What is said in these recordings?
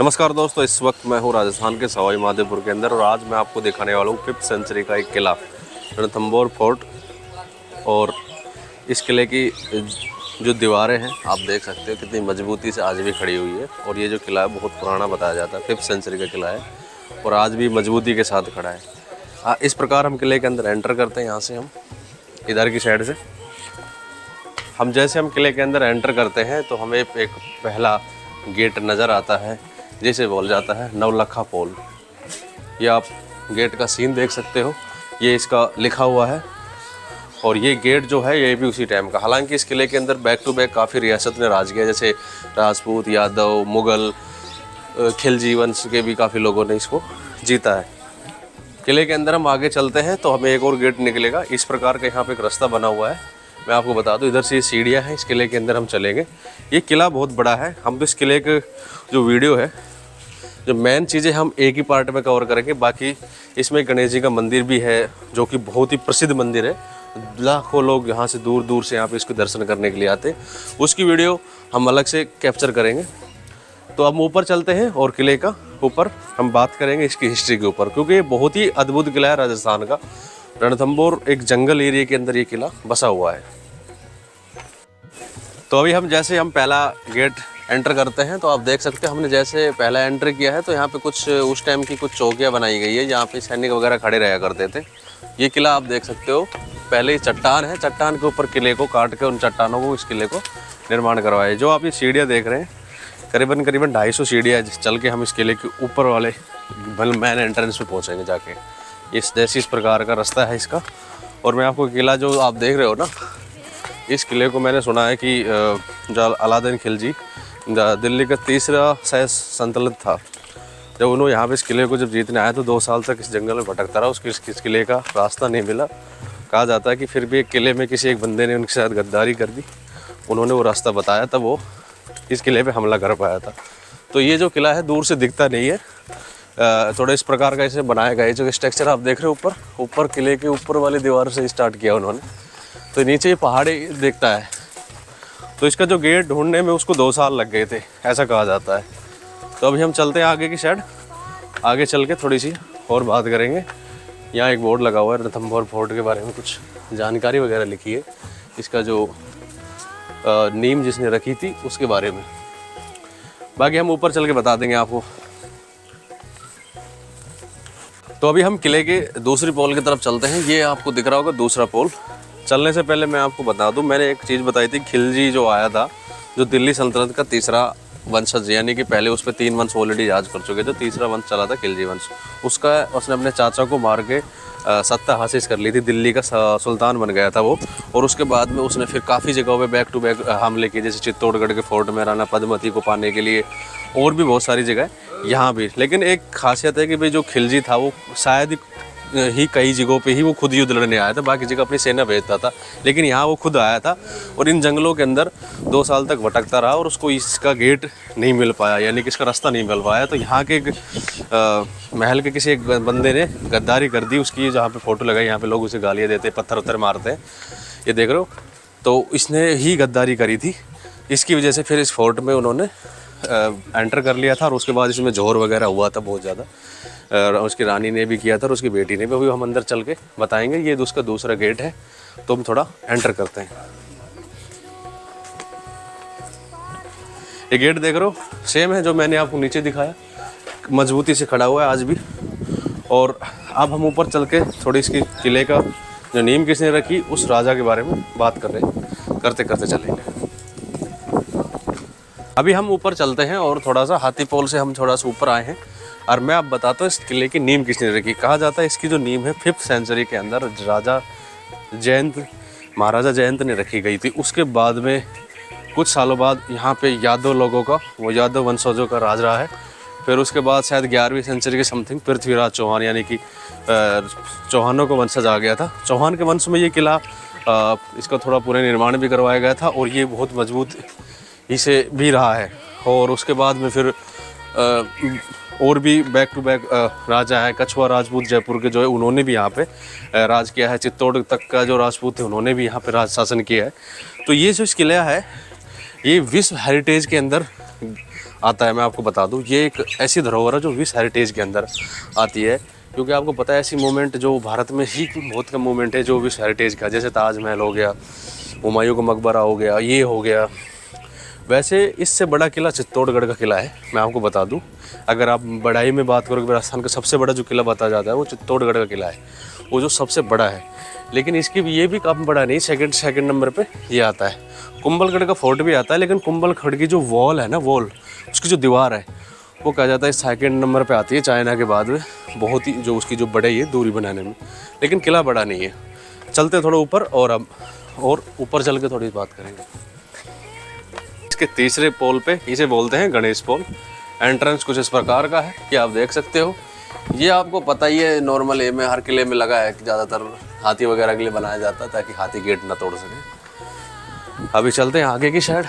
नमस्कार दोस्तों, इस वक्त मैं हूँ राजस्थान के सवाई माधोपुर के अंदर और आज मैं आपको दिखाने वाला हूँ 5th सेंचुरी का एक किला रणथंभौर फोर्ट। और इस किले की जो दीवारें हैं आप देख सकते हो कितनी मजबूती से आज भी खड़ी हुई है। और ये जो किला है बहुत पुराना बताया जाता है, 5th सेंचुरी का किला है और आज भी मजबूती के साथ खड़ा है। इस प्रकार हम किले के अंदर एंटर करते हैं। यहाँ से हम इधर की साइड से जैसे हम किले के अंदर एंटर करते हैं तो हमें एक पहला गेट नज़र आता है जिसे बोल जाता है नवलखा पोल। ये आप गेट का सीन देख सकते हो, ये इसका लिखा हुआ है। और ये गेट जो है ये भी उसी टाइम का, हालांकि इस किले के अंदर बैक टू बैक काफ़ी रियासत ने राज किया, जैसे राजपूत, यादव, मुग़ल, खिलजी वंश के भी काफ़ी लोगों ने इसको जीता है। किले के अंदर हम आगे चलते हैं तो हमें एक और गेट निकलेगा। इस प्रकार का यहाँ पे एक रास्ता बना हुआ है। मैं आपको बता दूं, इधर से ये सीढ़ियाँ हैं, इस किले के अंदर हम चलेंगे। ये किला बहुत बड़ा है। हम तो इस किले के जो वीडियो है, जो मेन चीज़ें हम एक ही पार्ट में कवर करेंगे। बाकी इसमें गणेश जी का मंदिर भी है जो कि बहुत ही प्रसिद्ध मंदिर है। लाखों लोग यहाँ से दूर दूर से यहाँ पे इसको दर्शन करने के लिए आते हैं। उसकी वीडियो हम अलग से कैप्चर करेंगे। तो अब ऊपर चलते हैं और किले का ऊपर हम बात करेंगे इसकी हिस्ट्री के ऊपर, क्योंकि ये बहुत ही अद्भुत किला है राजस्थान का। रणथंभौर एक जंगल एरिया के अंदर ये किला बसा हुआ है। तो अभी हम पहला गेट एंटर करते हैं तो आप देख सकते हैं हमने जैसे पहला एंटर किया है तो यहाँ पे कुछ उस टाइम की कुछ चौकियाँ बनाई गई है जहाँ पे सैनिक वगैरह खड़े रहा करते थे। ये किला आप देख सकते हो, पहले चट्टान है, चट्टान के ऊपर किले को काट के उन चट्टानों को इस किले को निर्माण करवाया। जो आप ये सीढ़ियाँ देख रहे हैं करीबन 250 सीढ़ियाँ चल के हम इस किले के ऊपर वाले मेन एंट्रेंस पे पहुँचेंगे जाके। इस प्रकार का रास्ता है इसका। और मैं आपको किला जो आप देख रहे हो ना, इस किले को मैंने सुना है कि जो अलाउद्दीन खिलजी दिल्ली का तीसरा सल्तनत था, जब उन्होंने यहाँ पे इस किले को जब जीतने आया तो 2 साल तक इस जंगल में भटकता रहा, उसके इस किले का रास्ता नहीं मिला। कहा जाता है कि फिर भी एक किले में किसी एक बंदे ने उनके साथ गद्दारी कर दी, उन्होंने वो रास्ता बताया, तब वो इस किले पे हमला कर पाया था। तो ये जो किला है दूर से दिखता नहीं है, थोड़ा इस प्रकार का इसे बनाया गया है। जो स्ट्रक्चर आप देख रहे हो ऊपर किले के ऊपर वाली दीवार से स्टार्ट किया उन्होंने, तो नीचे ये पहाड़ी दिखता है। तो इसका जो गेट ढूंढने में उसको 2 साल लग गए थे, ऐसा कहा जाता है। तो अभी हम चलते हैं आगे की साइड, आगे चल के थोड़ी सी और बात करेंगे। यहाँ एक बोर्ड लगा हुआ है रणथंभौर फोर्ट के बारे में कुछ जानकारी वगैरह लिखी है, इसका जो नीम जिसने रखी थी उसके बारे में। बाकी हम ऊपर चल के बता देंगे आपको। तो अभी हम किले के दूसरी पोल की तरफ चलते हैं। ये आपको दिख रहा होगा दूसरा पोल। चलने से पहले मैं आपको बता दूं, मैंने एक चीज़ बताई थी, खिलजी जो आया था, जो दिल्ली सल्तनत का तीसरा वंशज, यानी कि पहले उस पर 3 वंश ऑलरेडी राज कर चुके थे, तीसरा वंश चला था खिलजी वंश। उसने अपने चाचा को मार के सत्ता हासिल कर ली थी, दिल्ली का सुल्तान बन गया था वो। और उसके बाद में उसने फिर काफ़ी जगहों पे बैक टू बैक हमले किए, जैसे चित्तौड़गढ़ के फोर्ट में राणा पद्मवती को पाने के लिए, और भी बहुत सारी जगह यहाँ भी। लेकिन एक खासियत है कि भाई जो खिलजी था वो शायद ही कई जगहों पे ही वो खुद युद्ध लड़ने आया था, बाकी जगह अपनी सेना भेजता था, लेकिन यहाँ वो खुद आया था और इन जंगलों के अंदर 2 साल तक भटकता रहा और उसको इसका गेट नहीं मिल पाया, यानी कि इसका रास्ता नहीं मिल पाया। तो यहाँ के महल के किसी एक बंदे ने गद्दारी कर दी, उसकी जहाँ पे फ़ोटो लगाई, यहाँ पे लोग उसे गालियाँ देते, पत्थर उत्थर मारते हैं, ये देख रहे हो। तो इसने ही गद्दारी करी थी, इसकी वजह से फिर इस फोर्ट में उन्होंने एंटर कर लिया था। और उसके बाद इसमें जोर वगैरह हुआ था बहुत ज़्यादा, उसकी रानी ने भी किया था और उसकी बेटी ने भी। अभी हम अंदर चल के बताएंगे। ये उसका दूसरा गेट है, तो हम थोड़ा एंटर करते हैं। ये गेट देख रहे हो सेम है जो मैंने आपको नीचे दिखाया, मजबूती से खड़ा हुआ है आज भी। और अब हम ऊपर चल के थोड़ी इसकी किले का जो नींव किसने रखी उस राजा के बारे में बात करते चलेंगे। अभी हम ऊपर चलते हैं और थोड़ा सा हाथी पोल से हम थोड़ा सा ऊपर आए हैं और मैं अब बताता हूँ इस किले की नींव किसने रखी। कहा जाता है इसकी जो नींव है 5th सेंचुरी के अंदर महाराजा जयंत ने रखी गई थी। उसके बाद में कुछ सालों बाद यहाँ पे यादव लोगों का, वो यादव वंशजों का राज रहा है। फिर उसके बाद शायद 11वीं सेंचुरी के समथिंग पृथ्वीराज चौहान, यानी कि चौहानों का वंशज आ गया था। चौहान के वंश में ये किला, इसका थोड़ा पूरा निर्माण भी करवाया गया था और ये बहुत मजबूत इसे भी रहा है। और उसके बाद में फिर और भी बैक टू बैक राजा है, कछुआ राजपूत जयपुर के जो है उन्होंने भी यहाँ पे राज किया है। चित्तौड़ तक का जो राजपूत थे उन्होंने भी यहाँ पे राज शासन किया है। तो ये जो किला है ये विश्व हेरिटेज के अंदर आता है। मैं आपको बता दूं, ये एक ऐसी धरोहर है जो विश्व हेरिटेज के अंदर आती है, क्योंकि आपको पता है ऐसी मोमेंट जो भारत में ही बहुत कम मोमेंट है जो विश्व हेरिटेज का, जैसे ताजमहल हो गया, हुमायूं का मकबरा हो गया, ये हो गया। वैसे इससे बड़ा किला चित्तौड़गढ़ का किला है। मैं आपको बता दूं, अगर आप बड़ाई में बात करोगे, राजस्थान का सबसे बड़ा जो किला बताया जाता है वो चित्तौड़गढ़ का किला है, वो जो सबसे बड़ा है। लेकिन इसकी भी ये भी काफ़ी बड़ा नहीं, सेकंड नंबर पे ये आता है। कुंभलगढ़ का फोर्ट भी आता है, लेकिन कुंभलगढ़ की जो वॉल है ना, वॉल उसकी जो दीवार है, वो कहा जाता है सेकंड नंबर पे आती है चाइना के बाद में, बहुत ही जो उसकी जो बड़े है दूरी बनाने में। लेकिन किला बड़ा नहीं है। चलते थोड़ा ऊपर, और अब और ऊपर चल के थोड़ी बात करेंगे। इसके तीसरे पोल पे, इसे बोलते हैं गणेश पोल। एंट्रेंस कुछ इस प्रकार का है कि आप देख सकते हो। ये आपको पता ही है, नॉर्मल ए में हर किले में लगा है कि ज़्यादातर हाथी वगैरह के लिए बनाया जाता है ताकि हाथी गेट ना तोड़ सके। अभी चलते हैं आगे की साइड,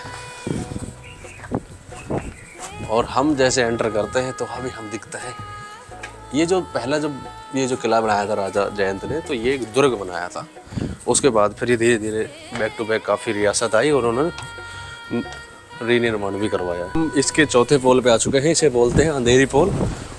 और हम जैसे एंटर करते हैं तो अभी हम दिखता है ये जो पहला जब ये जो किला बनाया था राजा जयंत ने, तो ये एक दुर्ग बनाया था। उसके बाद फिर ये धीरे धीरे बैक टू बैक काफ़ी रियासत आई और उन्होंने रीनिर्माण भी करवाया। हम इसके चौथे पोल पे आ चुके हैं, इसे बोलते हैं अंधेरी पोल।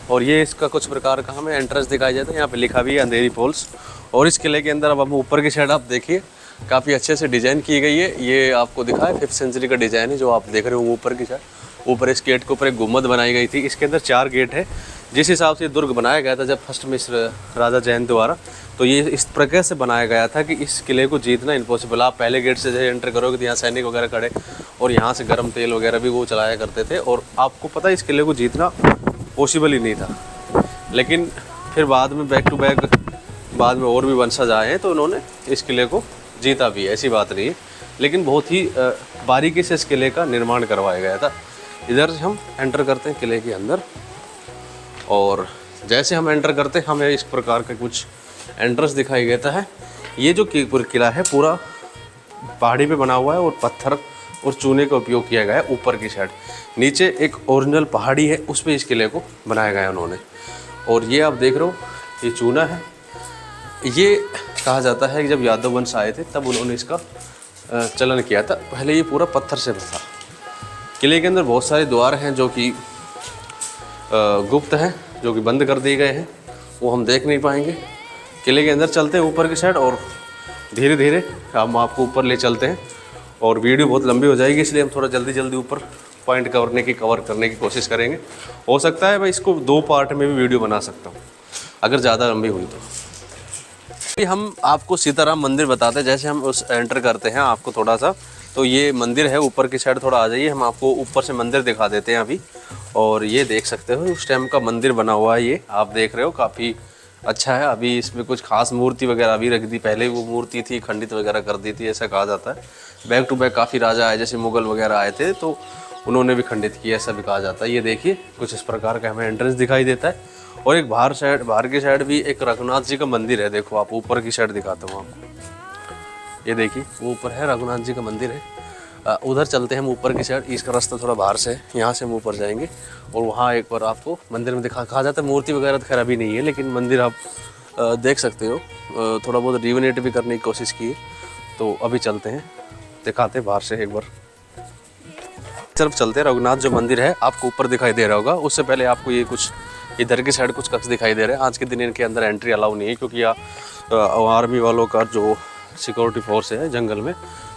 और ये इसका कुछ प्रकार का हमें एंट्रेंस दिखाई देता है, यहाँ पे लिखा भी है अंधेरी पोल्स। और इस किले के अंदर अब हम ऊपर की साइड आप देखिए, काफ़ी अच्छे से डिज़ाइन की गई है। ये आपको दिखा है 5th सेंचुरी का डिज़ाइन है जो आप देख रहे हो ऊपर की साइड। ऊपर इस गेट के ऊपर एक गुम्बद बनाई गई थी। इसके अंदर 4 गेट है। जिस हिसाब से दुर्ग बनाया गया था जब फर्स्ट में राजा जयंत द्वारा, तो ये इस प्रकार से बनाया गया था कि इस किले को जीतना इम्पॉसिबल। आप पहले गेट से जैसे एंटर करोगे तो यहाँ सैनिक वगैरह खड़े, और यहाँ से गर्म तेल वगैरह भी वो चलाया करते थे, और आपको पता है इस किले को जीतना पॉसिबल ही नहीं था। लेकिन फिर बाद में बैक टू बैक बाद में और भी वंशज आए हैं तो उन्होंने इस किले को जीता भी है, ऐसी बात नहीं है। लेकिन बहुत ही बारीकी से इस किले का निर्माण करवाया गया था। इधर से हम एंटर करते हैं किले के अंदर, और जैसे हम एंटर करते हैं हमें इस प्रकार का कुछ एंट्रेंस दिखाई देता है। ये जो किला है पूरा पहाड़ी पे बना हुआ है, और पत्थर और चूने का उपयोग किया गया है ऊपर की साइड। नीचे एक ओरिजिनल पहाड़ी है, उस पर इस किले को बनाया गया है उन्होंने। और ये आप देख रहे हो, ये चूना है। ये कहा जाता है कि जब यादव वंश आए थे तब उन्होंने इसका चलन किया था। पहले ये पूरा पत्थर से था। किले के अंदर बहुत सारे द्वार हैं जो कि गुप्त हैं, जो कि बंद कर दिए गए हैं, वो हम देख नहीं पाएंगे। किले के अंदर चलते हैं ऊपर की साइड, और धीरे धीरे हम आपको ऊपर ले चलते हैं। और वीडियो बहुत लंबी हो जाएगी, इसलिए हम थोड़ा जल्दी ऊपर पॉइंट कवर करने की कोशिश करेंगे। हो सकता है मैं इसको 2 पार्ट में भी वीडियो बना सकता हूँ अगर ज़्यादा लंबी हुई तो। हम आपको सीताराम मंदिर बताते हैं। जैसे हम उस एंटर करते हैं आपको थोड़ा सा, तो ये मंदिर है ऊपर की साइड, थोड़ा आ जाइए, हम आपको ऊपर से मंदिर दिखा देते हैं अभी। और ये देख सकते हो उस टाइम का मंदिर बना हुआ है, ये आप देख रहे हो, काफ़ी अच्छा है। अभी इसमें कुछ खास मूर्ति वगैरह भी रख दी, पहले वो मूर्ति थी खंडित वगैरह कर दी थी, ऐसा कहा जाता है। बैक टू बैक काफ़ी राजा आए, जैसे मुगल वगैरह आए थे तो उन्होंने भी खंडित किया, ऐसा भी कहा जाता है। ये देखिए कुछ इस प्रकार का हमें एंट्रेंस दिखाई देता है। और एक बाहर की साइड भी एक रघुनाथ जी का मंदिर है। देखो आप ऊपर की साइड दिखाता हूँ आपको, ये देखिए वो ऊपर है, रघुनाथ जी का मंदिर है। उधर चलते हैं हम ऊपर की साइड। इसका रास्ता थोड़ा बाहर से है, यहाँ से हम ऊपर जाएंगे और वहाँ एक बार आपको मंदिर में कहा जाता है। मूर्ति वगैरह तो खैर अभी नहीं है, लेकिन मंदिर आप देख सकते हो। थोड़ा बहुत रिनोवेट भी करने की कोशिश की है, तो अभी चलते हैं, दिखाते हैं बाहर से एक बार। तरफ चलते हैं। रघुनाथ जो मंदिर है आपको ऊपर दिखाई दे रहा होगा। उससे पहले आपको ये कुछ इधर की साइड कुछ कक्ष दिखाई दे रहे हैं। आज के दिन इनके अंदर एंट्री अलाउ नहीं है, क्योंकि आर्मी वालों का जो सिक्योरिटी फोर्स है जंगल में,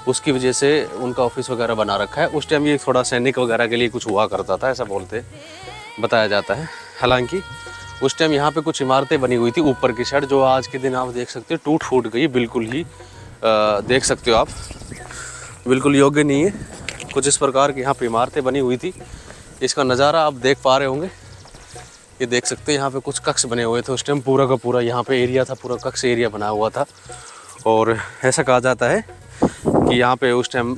उसकी वजह से उनका ऑफिस वगैरह बना रखा है। उस टाइम ये थोड़ा सैनिक वगैरह के लिए कुछ हुआ करता था, ऐसा बताया जाता है। हालांकि उस टाइम यहाँ पे कुछ इमारतें बनी हुई थी ऊपर की साइड, जो आज के दिन आप देख सकते हो टूट फूट गई, बिल्कुल ही देख सकते हो आप, बिल्कुल योग्य नहीं है। कुछ इस प्रकार की यहाँ पे इमारतें बनी हुई थी। इसका नज़ारा आप देख पा रहे होंगे, ये देख सकते हैं। यहाँ पे कुछ कक्ष बने हुए थे उस टाइम, पूरा का पूरा यहाँ पे एरिया था, पूरा कक्ष एरिया बना हुआ था। और ऐसा कहा जाता है कि यहाँ पे उस टाइम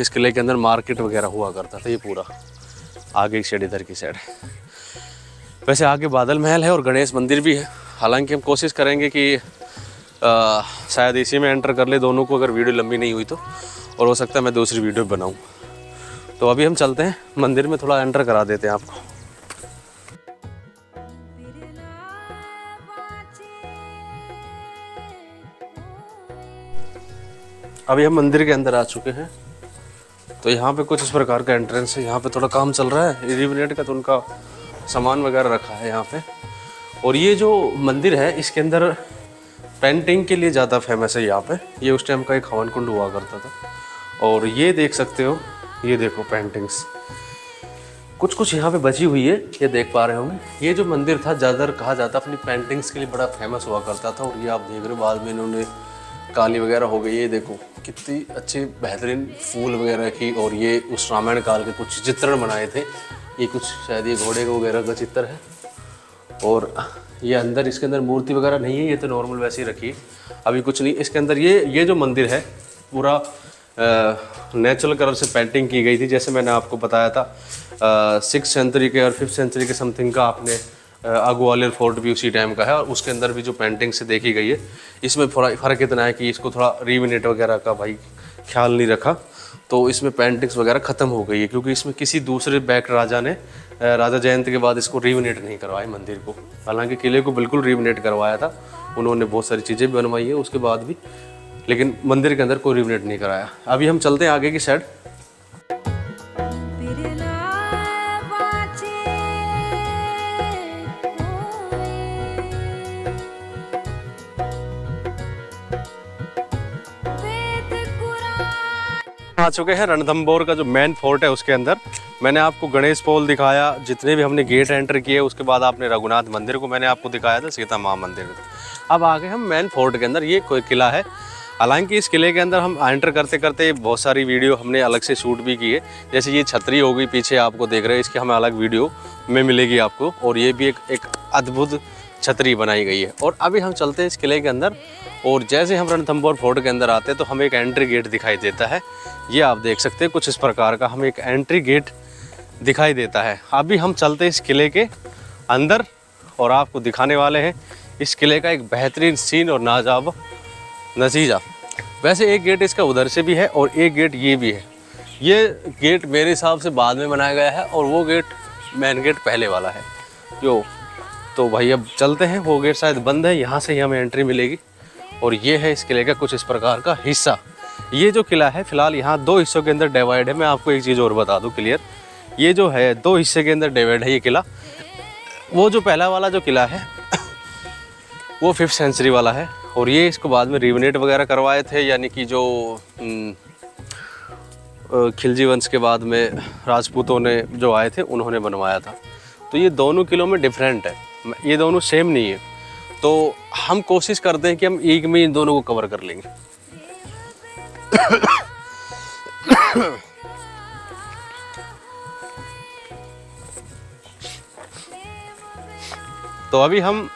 इस किले के अंदर मार्केट वगैरह हुआ करता था। ये पूरा आगे की साइड, इधर की साइड। वैसे आगे बादल महल है और गणेश मंदिर भी है। हालांकि हम कोशिश करेंगे कि शायद इसी में एंटर कर ले दोनों को, अगर वीडियो लंबी नहीं हुई तो, और हो सकता है मैं दूसरी वीडियो बनाऊँ। तो अभी हम चलते हैं मंदिर में, थोड़ा एंटर करा देते हैं आपको। अभी हम मंदिर के अंदर आ चुके हैं तो यहाँ पे कुछ इस प्रकार का एंट्रेंस है। यहाँ पे थोड़ा काम चल रहा है रिवेनेट का, तो उनका सामान वगैरह रखा है यहाँ पे। और ये जो मंदिर है इसके अंदर पेंटिंग के लिए ज़्यादा फेमस है यहाँ पे। ये उस टाइम का एक हवन कुंड हुआ करता था। और ये देख सकते हो, ये देखो पेंटिंग्स कुछ कुछ यहाँ पे बची हुई है, ये देख पा रहे होंगे। ये जो मंदिर था ज़्यादातर कहा जाता अपनी पेंटिंग्स के लिए बड़ा फेमस हुआ करता था। और ये आप देख रहे हो बाद में इन्होंने काली वगैरह हो गई। ये देखो कितनी अच्छी बेहतरीन फूल वगैरह की। और ये उस रामायण काल के कुछ चित्रण बनाए थे। ये कुछ शायद ये घोड़े वगैरह का चित्र है। और ये अंदर इसके अंदर मूर्ति वगैरह नहीं है, ये तो नॉर्मल वैसे ही रखी है, अभी कुछ नहीं इसके अंदर। ये जो मंदिर है पूरा नेचुरल कलर से पेंटिंग की गई थी। जैसे मैंने आपको बताया था 6th सेंचुरी के और 5th सेंचुरी के समथिंग का आपने ग्वालियर फोर्ट भी उसी टाइम का है। और उसके अंदर भी जो पेंटिंग से देखी गई है, इसमें थोड़ा फ़र्क इतना है कि इसको थोड़ा रिवेनेट वगैरह का भाई ख्याल नहीं रखा, तो इसमें पेंटिंग्स वगैरह ख़त्म हो गई है। क्योंकि इसमें किसी दूसरे बैक राजा ने राजा जयंत के बाद इसको रिवेनेट नहीं करवाया मंदिर को। हालांकि किले को बिल्कुल रिवेनेट करवाया था उन्होंने, बहुत सारी चीज़ें भी बनवाई है उसके बाद भी, लेकिन मंदिर के अंदर कोई रिवेनेट नहीं कराया। अभी हम चलते हैं आगे की साइड। आ चुके हैं रणथंभौर का जो मेन फोर्ट है उसके अंदर। मैंने आपको गणेश पोल दिखाया, जितने भी हमने गेट एंटर किए, उसके बाद आपने रघुनाथ मंदिर को मैंने आपको दिखाया था, सीता माँ मंदिर। अब आगे हम मेन फोर्ट के अंदर। ये कोई किला है, हालांकि इस किले के अंदर हम एंटर करते करते बहुत सारी वीडियो हमने अलग से शूट भी की है। जैसे ये छतरी हो गई पीछे आपको देख रहे हैं, इसकी हमें अलग वीडियो में मिलेगी आपको। और ये भी एक अद्भुत छतरी बनाई गई है। और अभी हम चलते हैं इस किले के अंदर। और जैसे हम रणथंभौर फोर्ट के अंदर आते हैं तो हमें एक एंट्री गेट दिखाई देता है। ये आप देख सकते हैं कुछ इस प्रकार का हमें एक एंट्री गेट दिखाई देता है। अभी हम चलते हैं इस किले के अंदर और आपको दिखाने वाले हैं इस किले का एक बेहतरीन सीन और नायाब नतीजा। वैसे एक गेट इसका उधर से भी है और एक गेट ये भी है। ये गेट मेरे हिसाब से बाद में बनाया गया है और वो गेट मेन गेट पहले वाला है जो। तो भाई अब चलते हैं, वो गेट शायद बंद है, यहाँ से ही हमें एंट्री मिलेगी। और ये है इस किले का कुछ इस प्रकार का हिस्सा। ये जो किला है फिलहाल यहाँ 2 हिस्सों के अंदर डिवाइड है। मैं आपको एक चीज़ और बता दूँ क्लियर, ये जो है 2 हिस्से के अंदर डिवाइड है ये किला। वो जो पहला वाला जो किला है वो 5th सेंचुरी वाला है। और ये इसको बाद में रिवेनेट वगैरह करवाए थे, यानी कि जो खिलजी वंश के बाद में राजपूतों ने जो आए थे उन्होंने बनवाया था। तो ये दोनों किलों में डिफरेंट है, ये दोनों सेम नहीं है। तो हम कोशिश करते हैं कि हम एक में इन दोनों को कवर कर लेंगे। तो अभी हम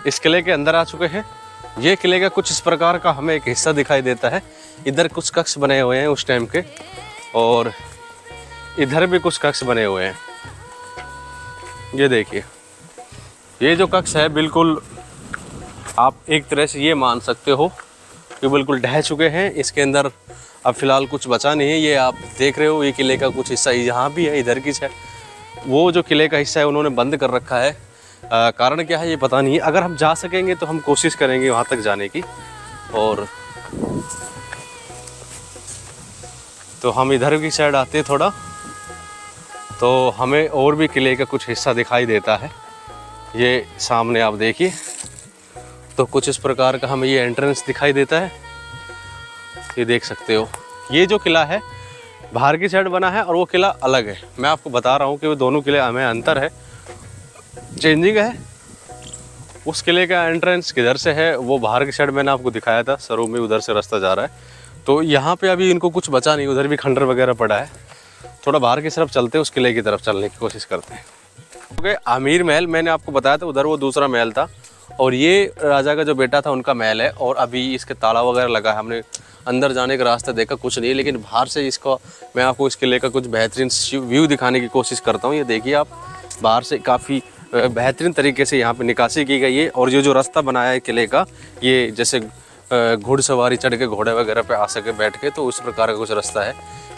इस किले के अंदर आ चुके हैं। ये किले का कुछ इस प्रकार का हमें एक हिस्सा दिखाई देता है। इधर कुछ कक्ष बने हुए हैं उस टाइम के, और इधर भी कुछ कक्ष बने हुए हैं। ये देखिए, ये जो कक्ष है बिल्कुल आप एक तरह से ये मान सकते हो कि बिल्कुल ढह चुके हैं। इसके अंदर अब फिलहाल कुछ बचा नहीं है। ये आप देख रहे हो ये किले का कुछ हिस्सा यहाँ भी है, इधर की है। वो जो किले का हिस्सा है उन्होंने बंद कर रखा है। कारण क्या है ये पता नहीं है। अगर हम जा सकेंगे तो हम कोशिश करेंगे वहाँ तक जाने की। और तो हम इधर की साइड आते हैं थोड़ा, तो हमें और भी किले का कुछ हिस्सा दिखाई देता है। ये सामने आप देखिए, तो कुछ इस प्रकार का हमें ये एंट्रेंस दिखाई देता है। ये देख सकते हो, ये जो किला है बाहर की साइड बना है और वो किला अलग है। मैं आपको बता रहा हूँ कि वो दोनों किले हमें अंतर है, चेंजिंग है। उस किले का एंट्रेंस किधर से है वो बाहर की साइड मैंने आपको दिखाया था, सरों में उधर से रास्ता जा रहा है। तो यहाँ पे अभी इनको कुछ बचा नहीं, उधर भी खंडर वगैरह पड़ा है। थोड़ा बाहर की तरफ चलते हैं, उस किले की तरफ चलने की कोशिश करते हैं। ओके, आमिर महल मैंने आपको बताया था, उधर वो दूसरा महल था। और ये राजा का जो बेटा था उनका महल है। और अभी इसके ताला वगैरह लगा है, हमने अंदर जाने का रास्ता देखा कुछ नहीं है। लेकिन बाहर से इसको मैं आपको इस किले का कुछ बेहतरीन व्यू दिखाने की कोशिश करता हूँ। ये देखिए आप, बाहर से काफ़ी बेहतरीन तरीके से यहाँ पे निकासी की गई है। और ये जो रास्ता बनाया है किले का, ये जैसे घुड़सवारी चढ़ के घोड़े वगैरह पे आ सके बैठ के, तो उस प्रकार का कुछ रास्ता है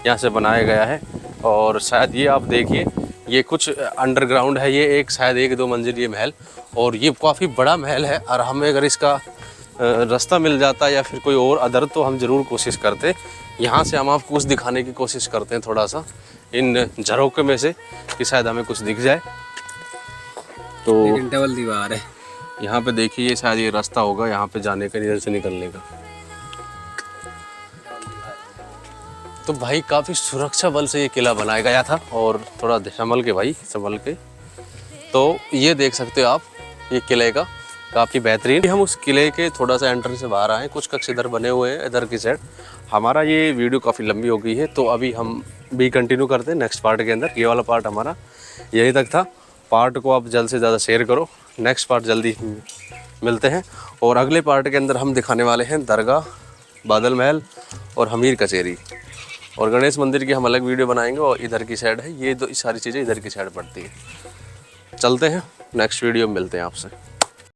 यहाँ से बनाया गया है। और शायद ये आप देखिए, ये कुछ अंडरग्राउंड है। ये एक शायद 1-2 मंजिल ये महल, और ये काफ़ी बड़ा महल है। और हमें अगर इसका रास्ता मिल जाता या फिर कोई और अदर तो हम ज़रूर कोशिश करते। यहाँ से हम आपको कुछ दिखाने की कोशिश करते हैं थोड़ा सा इन झरोखे में से कि शायद हमें कुछ दिख जाए। तो डबल दीवार है यहाँ पे देखिए, शायद ये रास्ता होगा यहाँ पे जाने का, इधर से निकलने का। तो भाई काफ़ी सुरक्षा बल से ये किला बनाया गया था और थोड़ा संभल के भाई, संभल के। तो ये देख सकते हो आप ये किले का काफ़ी बेहतरीन। हम उस किले के थोड़ा सा एंट्रेंस से बाहर आए, कुछ कक्ष इधर बने हुए हैं इधर की साइड। हमारा ये वीडियो काफ़ी लंबी हो गई है तो अभी हम भी कंटिन्यू करते हैं नेक्स्ट पार्ट के अंदर। ये वाला पार्ट हमारा यहीं तक था। पार्ट को आप जल्द से ज़्यादा शेयर करो, नेक्स्ट पार्ट जल्दी मिलते हैं। और अगले पार्ट के अंदर हम दिखाने वाले हैं दरगाह, बादल महल और हमीर कचेरी और गणेश मंदिर की हम अलग वीडियो बनाएंगे। और इधर की साइड है ये, सारी चीज़ें इधर की साइड पड़ती है। चलते हैं, नेक्स्ट वीडियो में मिलते हैं आपसे।